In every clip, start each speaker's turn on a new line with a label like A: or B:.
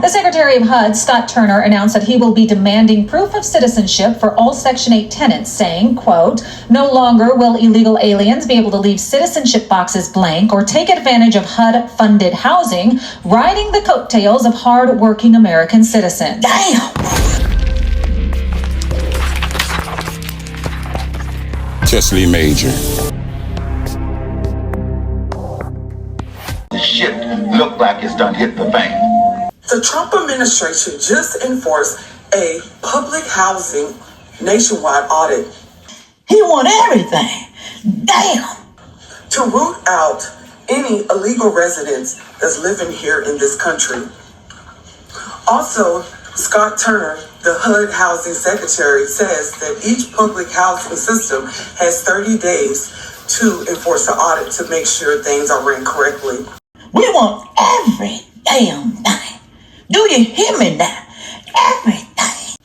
A: The Secretary of HUD, Scott Turner, announced that he will be demanding proof of citizenship for all Section 8 tenants, saying, quote, "No longer will illegal aliens be able to leave citizenship boxes blank or take advantage of HUD-funded housing, riding the coattails of hard-working American citizens."
B: Damn!
C: Major.
D: The shit look like it's done hit the fan.
E: The Trump administration just enforced a public housing nationwide audit.
B: He want everything. Damn.
E: To root out any illegal residents that's living here in this country. Also, Scott Turner, the HUD housing secretary, says that each public housing system has 30 days to enforce an audit to make sure things are ran correctly.
B: We want every damn thing. Do you hear me now? Everything.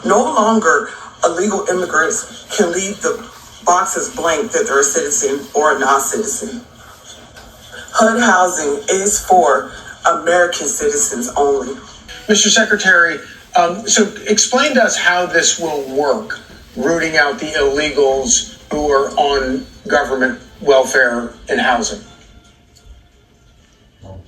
E: No longer illegal immigrants can leave the boxes blank that they're a citizen or a non-citizen. HUD housing is for American citizens only.
F: Mr. Secretary, so explain to us how this will work, rooting out the illegals who are on government welfare and housing.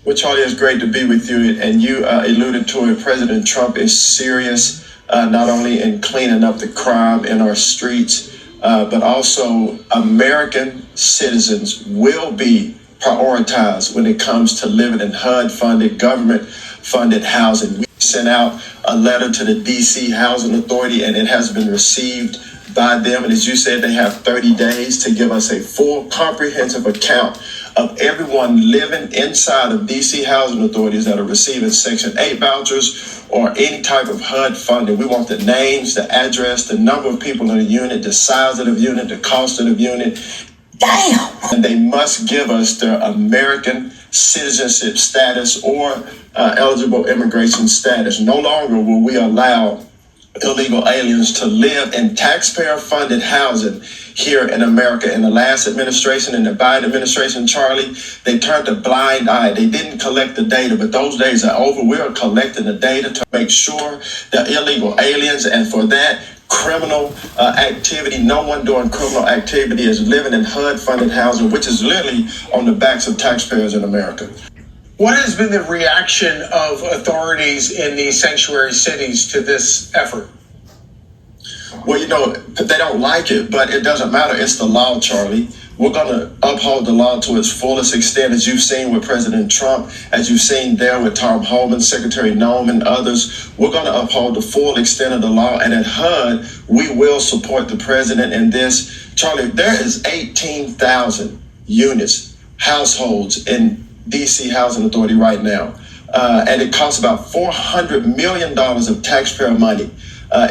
G: Well, Charlie, it's great to be with you. And you alluded to it. President Trump is serious, not only in cleaning up the crime in our streets, but also American citizens will be prioritized when it comes to living in HUD-funded, government-funded housing. We sent out a letter to the D.C. Housing Authority, and it has been received by them. And as you said, they have 30 days to give us a full, comprehensive account of everyone living inside of D.C. housing authorities that are receiving Section 8 vouchers or any type of HUD funding. We want the names, the address, the number of people in the unit, the size of the unit, the cost of the unit.
B: Damn!
G: And they must give us their American citizenship status or eligible immigration status. No longer will we allow illegal aliens to live in taxpayer-funded housing here in America. In the last administration, in the Biden administration, Charlie, they turned a blind eye. They didn't collect the data, but those days are over. We are collecting the data to make sure that illegal aliens, and for that, criminal activity, no one doing criminal activity is living in HUD-funded housing, which is literally on the backs of taxpayers in America.
F: What has been the reaction of authorities in these sanctuary cities to this effort?
G: Well, you know, they don't like it, but it doesn't matter. It's the law, Charlie. We're going to uphold the law to its fullest extent, as you've seen with President Trump, as you've seen there with Tom Homan, Secretary Noem, and others. We're going to uphold the full extent of the law. And at HUD, we will support the president in this. Charlie, there is 18,000 units, households in D.C. Housing Authority right now. And it costs about $400 million of taxpayer money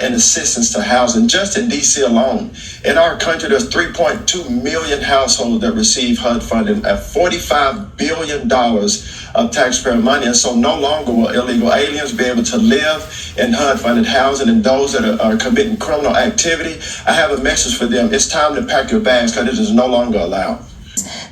G: in assistance to housing just in D.C. alone. In our country, there's 3.2 million households that receive HUD funding at $45 billion of taxpayer money. And so no longer will illegal aliens be able to live in HUD-funded housing, and those that are committing criminal activity, I have a message for them. It's time to pack your bags because it is no longer allowed.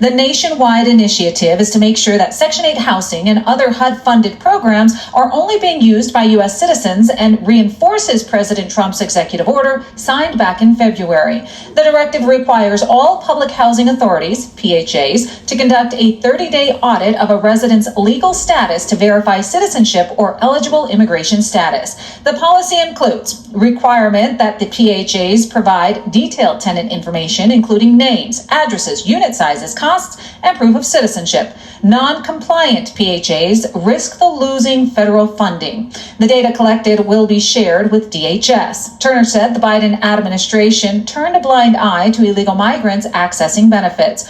A: The nationwide initiative is to make sure that Section 8 housing and other HUD-funded programs are only being used by U.S. citizens and reinforces President Trump's executive order signed back in February. The directive requires all public housing authorities, PHAs, to conduct a 30-day audit of a resident's legal status to verify citizenship or eligible immigration status. The policy includes requirement that the PHAs provide detailed tenant information, including names, addresses, unit sizes, costs, and proof of citizenship. Non-compliant PHAs risk the losing federal funding. The data collected will be shared with DHS. Turner said the Biden administration turned a blind eye to illegal migrants accessing benefits.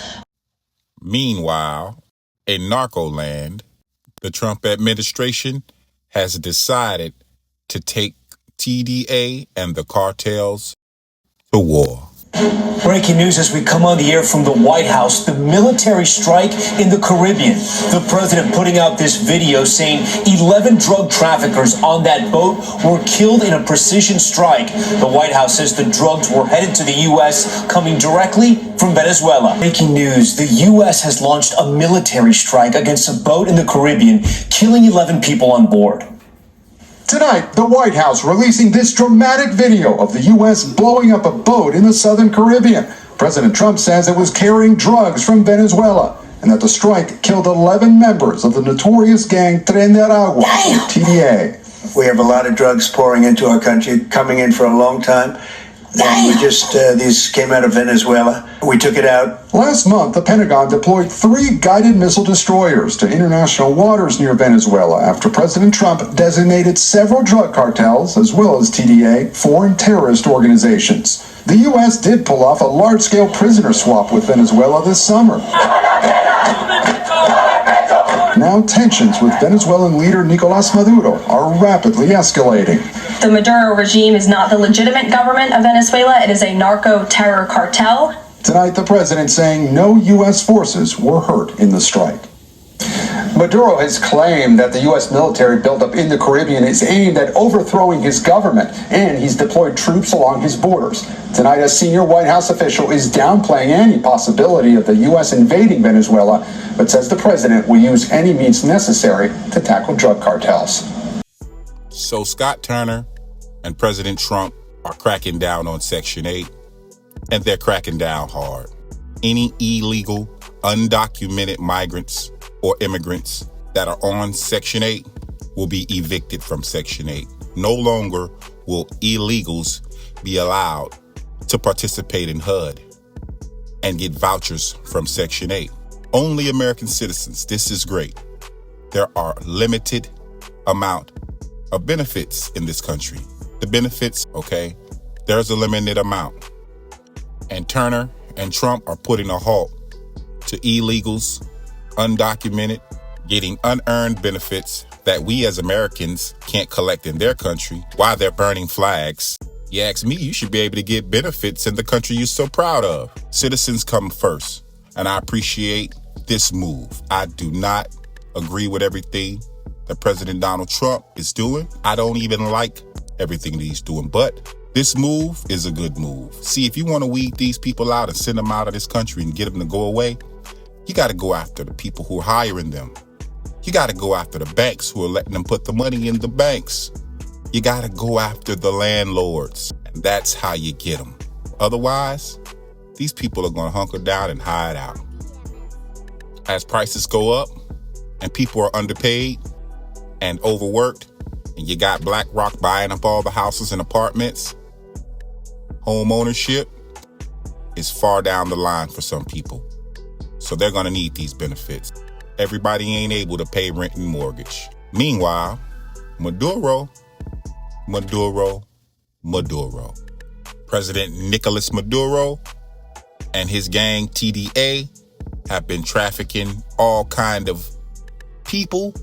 C: Meanwhile, in Narcoland, the Trump administration has decided to take TDA and the cartels to war.
H: Breaking news as we come on the air from the White House, the military strike in the Caribbean. The president putting out this video saying 11 drug traffickers on that boat were killed in a precision strike. The White House says the drugs were headed to the U.S. coming directly from Venezuela. Breaking news, the U.S. has launched a military strike against a boat in the Caribbean, killing 11 people on board.
I: Tonight, the White House releasing this dramatic video of the U.S. blowing up a boat in the southern Caribbean. President Trump says it was carrying drugs from Venezuela and that the strike killed 11 members of the notorious gang Tren de Aragua, TDA.
J: We have a lot of drugs pouring into our country, coming in for a long time. And these came out of Venezuela. We took it out.
I: Last month, the Pentagon deployed 3 guided missile destroyers to international waters near Venezuela after President Trump designated several drug cartels, as well as TDA, foreign terrorist organizations. The U.S. did pull off a large-scale prisoner swap with Venezuela this summer. Now tensions with Venezuelan leader Nicolás Maduro are rapidly escalating.
K: The Maduro regime is not the legitimate government of Venezuela. It is a narco-terror cartel.
I: Tonight, the president saying no U.S. forces were hurt in the strike.
L: Maduro has claimed that the U.S. military buildup in the Caribbean is aimed at overthrowing his government, and he's deployed troops along his borders. Tonight, a senior White House official is downplaying any possibility of the U.S. invading Venezuela, but says the president will use any means necessary to tackle drug cartels.
C: So Scott Turner and President Trump are cracking down on Section 8, and they're cracking down hard. Any illegal, undocumented migrants or immigrants that are on Section 8 will be evicted from Section 8. No longer will illegals be allowed to participate in HUD and get vouchers from Section 8. Only American citizens. This is great. There are limited amount of benefits in this country. The benefits, okay, there's a limited amount. And Turner and Trump are putting a halt to illegals, undocumented, getting unearned benefits that we as Americans can't collect in their country while they're burning flags. You ask me, you should be able to get benefits in the country you're so proud of. Citizens come first, and I appreciate this move. I do not agree with everything that President Donald Trump is doing. I don't even like everything that he's doing, but this move is a good move. See, if you want to weed these people out and send them out of this country and get them to go away, you got to go after the people who are hiring them. You got to go after the banks who are letting them put the money in the banks. You got to go after the landlords. And that's how you get them. Otherwise, these people are going to hunker down and hide out. As prices go up and people are underpaid and overworked, and you got BlackRock buying up all the houses and apartments, home ownership is far down the line for some people. So they're going to need these benefits. Everybody ain't able to pay rent and mortgage. Meanwhile, Maduro. President Nicolás Maduro and his gang TDA have been trafficking all kind of people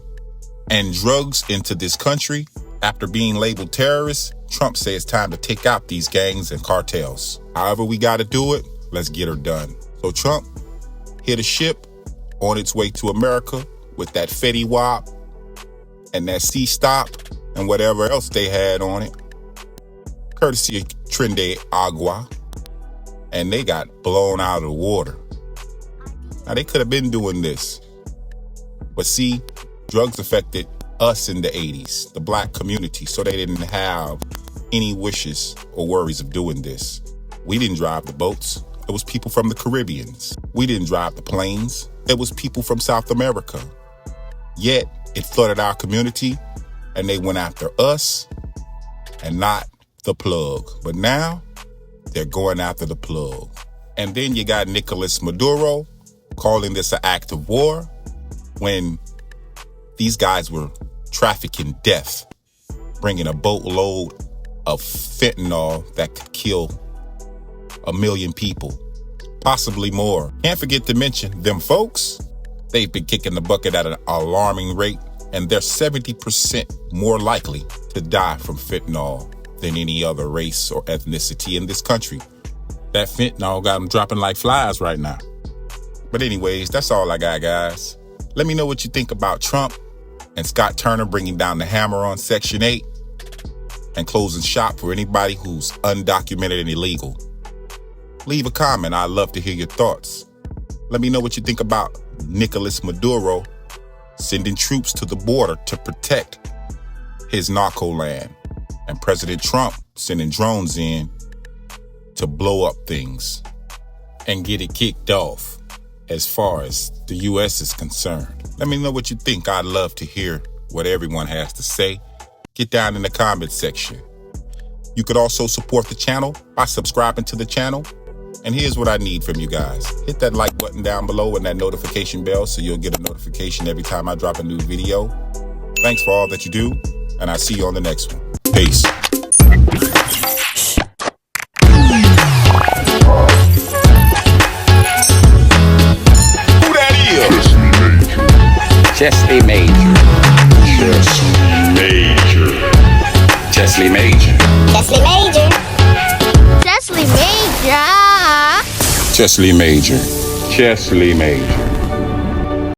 C: and drugs into this country. After being labeled terrorists, Trump says it's time to take out these gangs and cartels. However we got to do it, let's get her done. So Trump hit a ship on its way to America with that Fetty Wap and that Sea Stop and whatever else they had on it, courtesy of Tren de Aragua, and they got blown out of the water. Now, they could have been doing this, but see, drugs affected us in the 80s, the black community, so they didn't have any wishes or worries of doing this. We didn't drive the boats. It was people from the Caribbean. We didn't drive the planes. It was people from South America. Yet, it flooded our community, and they went after us and not the plug. But now, they're going after the plug. And then you got Nicolás Maduro calling this an act of war when these guys were trafficking death, bringing a boatload of fentanyl that could kill 1 million people, possibly more. Can't forget to mention them folks. They've been kicking the bucket at an alarming rate, and they're 70% more likely to die from fentanyl than any other race or ethnicity in this country. That fentanyl got them dropping like flies right now. But anyways, that's all I got, guys. Let me know what you think about Trump and Scott Turner bringing down the hammer on Section 8 and closing shop for anybody who's undocumented and illegal. Leave a comment. I'd love to hear your thoughts. Let me know what you think about Nicolás Maduro sending troops to the border to protect his narco land, and President Trump sending drones in to blow up things and get it kicked off as far as the U.S. is concerned. Let me know what you think. I'd love to hear what everyone has to say. Get down in the comment section. You could also support the channel by subscribing to the channel. And here's what I need from you guys. Hit that like button down below and that notification bell so you'll get a notification every time I drop a new video. Thanks for all that you do, and I'll see you on the next one. Peace. Who that is?
M: Chesley Major. Chesley Major.
N: Chesley Major. Chesley Major.
M: Chesley Major. Chesley Major.